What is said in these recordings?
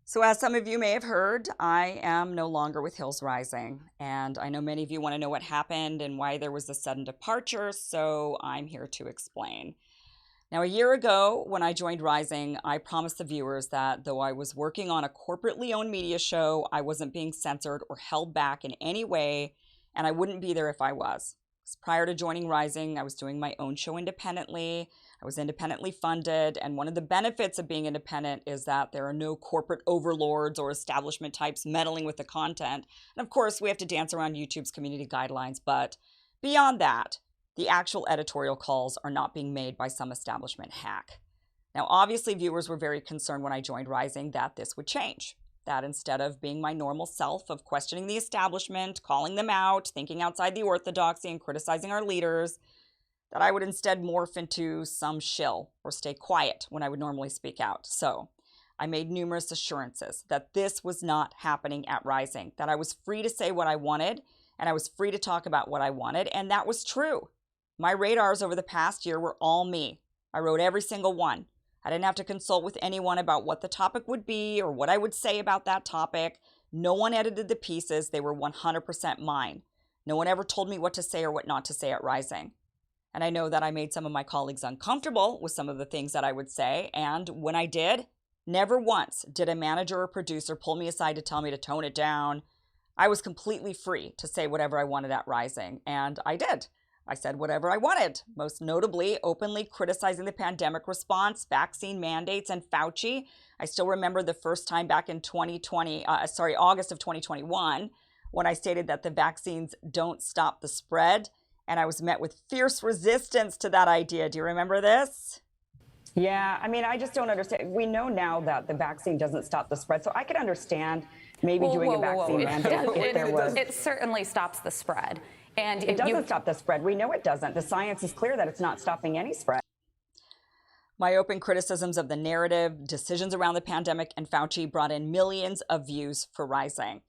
So, as some of you may have heard, I am no longer with Hills Rising. And I know many of you want to know what happened and why there was a sudden departure, so I'm here to explain. Now, a year ago, when I joined Rising, I promised the viewers that though I was working on a corporately owned media show, I wasn't being censored or held back in any way, and I wouldn't be there if I was. 'Cause prior to joining Rising, I was doing my own show independently. I was independently funded, and one of the benefits of being independent is that there are no corporate overlords or establishment types meddling with the content. And of course, we have to dance around YouTube's community guidelines, but beyond that, the actual editorial calls are not being made by some establishment hack. Now, obviously, viewers were very concerned when I joined Rising that this would change. That instead of being my normal self of questioning the establishment, calling them out, thinking outside the orthodoxy, and criticizing our leaders, that I would instead morph into some shill or stay quiet when I would normally speak out. So I made numerous assurances that this was not happening at Rising, that I was free to say what I wanted, and I was free to talk about what I wanted, and that was true. My radars over the past year were all me. I wrote every single one. I didn't have to consult with anyone about what the topic would be or what I would say about that topic. No one edited the pieces. They were 100% mine. No one ever told me what to say or what not to say at Rising. And I know that I made some of my colleagues uncomfortable with some of the things that I would say. And when I did, never once did a manager or producer pull me aside to tell me to tone it down. I was completely free to say whatever I wanted at Rising, and I did. I said whatever I wanted, most notably openly criticizing the pandemic response, vaccine mandates, and Fauci. I still remember the first time back in August of 2021, when I stated that the vaccines don't stop the spread, and I was met with fierce resistance to that idea. Do you remember this? Yeah, I mean, I just don't understand. We know now that the vaccine doesn't stop the spread, so I could understand maybe doing a vaccine mandate if there was. It certainly stops the spread. And it doesn't stop the spread. We know it doesn't. The science is clear that it's not stopping any spread. My open criticisms of the narrative, decisions around the pandemic, and Fauci brought in millions of views for Rising.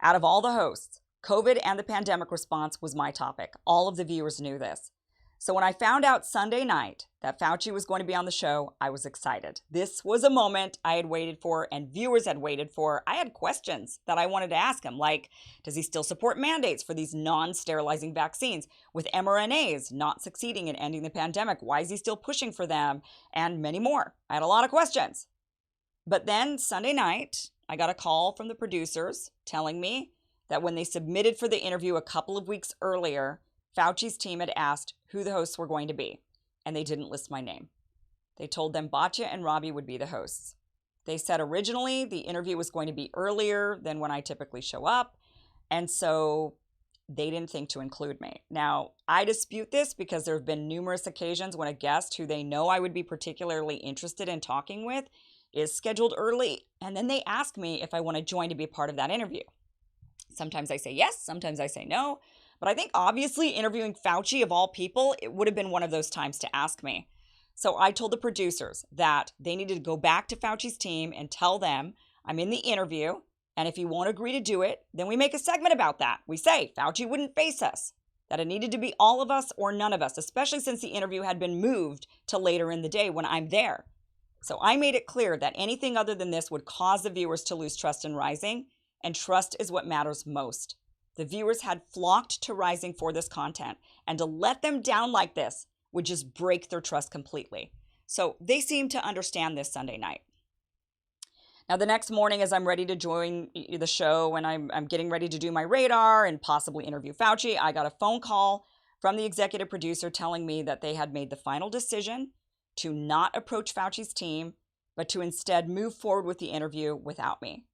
Out of all the hosts, COVID and the pandemic response was my topic. All of the viewers knew this. So when I found out Sunday night that Fauci was going to be on the show, I was excited. This was a moment I had waited for and viewers had waited for. I had questions that I wanted to ask him, like, does he still support mandates for these non-sterilizing vaccines? With mRNAs not succeeding in ending the pandemic, why is he still pushing for them? And many more. I had a lot of questions. But then Sunday night, I got a call from the producers telling me that when they submitted for the interview a couple of weeks earlier, Fauci's team had asked who the hosts were going to be, and they didn't list my name. They told them Batya and Robbie would be the hosts. They said originally the interview was going to be earlier than when I typically show up, and so they didn't think to include me. Now, I dispute this because there have been numerous occasions when a guest who they know I would be particularly interested in talking with is scheduled early, and then they ask me if I want to join to be a part of that interview. Sometimes I say yes, sometimes I say no. But I think obviously interviewing Fauci of all people, it would have been one of those times to ask me. So I told the producers that they needed to go back to Fauci's team and tell them I'm in the interview. And if he won't agree to do it, then we make a segment about that. We say Fauci wouldn't face us, that it needed to be all of us or none of us, especially since the interview had been moved to later in the day when I'm there. So I made it clear that anything other than this would cause the viewers to lose trust in Rising, and trust is what matters most. The viewers had flocked to Rising for this content, and to let them down like this would just break their trust completely. So they seemed to understand this Sunday night. Now, the next morning, as I'm ready to join the show and I'm getting ready to do my radar and possibly interview Fauci, I got a phone call from the executive producer telling me that they had made the final decision to not approach Fauci's team, but to instead move forward with the interview without me.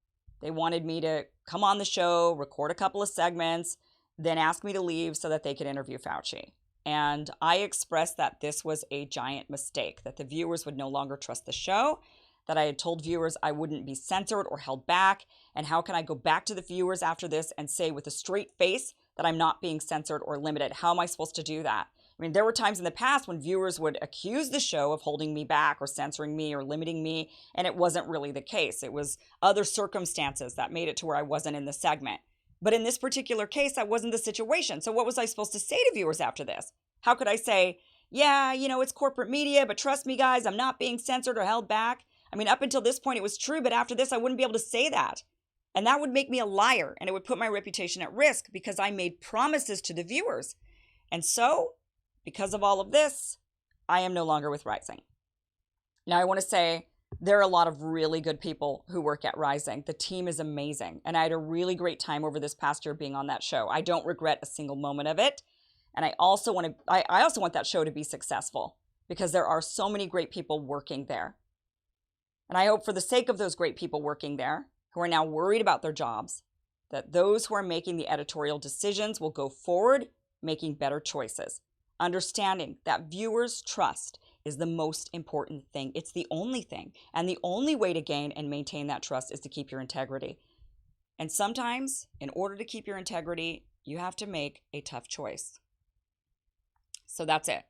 They wanted me to come on the show, record a couple of segments, then ask me to leave so that they could interview Fauci. And I expressed that this was a giant mistake, that the viewers would no longer trust the show, that I had told viewers I wouldn't be censored or held back. And how can I go back to the viewers after this and say with a straight face that I'm not being censored or limited? How am I supposed to do that? I mean, there were times in the past when viewers would accuse the show of holding me back or censoring me or limiting me, and it wasn't really the case. It was other circumstances that made it to where I wasn't in the segment. But in this particular case, that wasn't the situation. So what was I supposed to say to viewers after this? How could I say, yeah, it's corporate media, but trust me, guys, I'm not being censored or held back? I mean, up until this point, it was true, but after this, I wouldn't be able to say that. And that would make me a liar, and it would put my reputation at risk because I made promises to the viewers. And so, because of all of this, I am no longer with Rising. Now, I want to say there are a lot of really good people who work at Rising. The team is amazing, and I had a really great time over this past year being on that show. I don't regret a single moment of it. And I also want that show to be successful because there are so many great people working there. And I hope for the sake of those great people working there, who are now worried about their jobs, that those who are making the editorial decisions will go forward making better choices, understanding that viewers' trust is the most important thing. It's the only thing. And the only way to gain and maintain that trust is to keep your integrity. And sometimes, in order to keep your integrity, you have to make a tough choice. So that's it.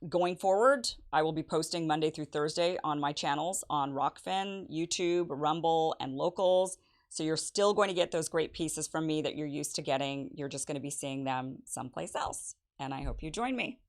Going forward, I will be posting Monday through Thursday on my channels on Rockfin, YouTube, Rumble, and Locals. So you're still going to get those great pieces from me that you're used to getting. You're just going to be seeing them someplace else. And I hope you join me.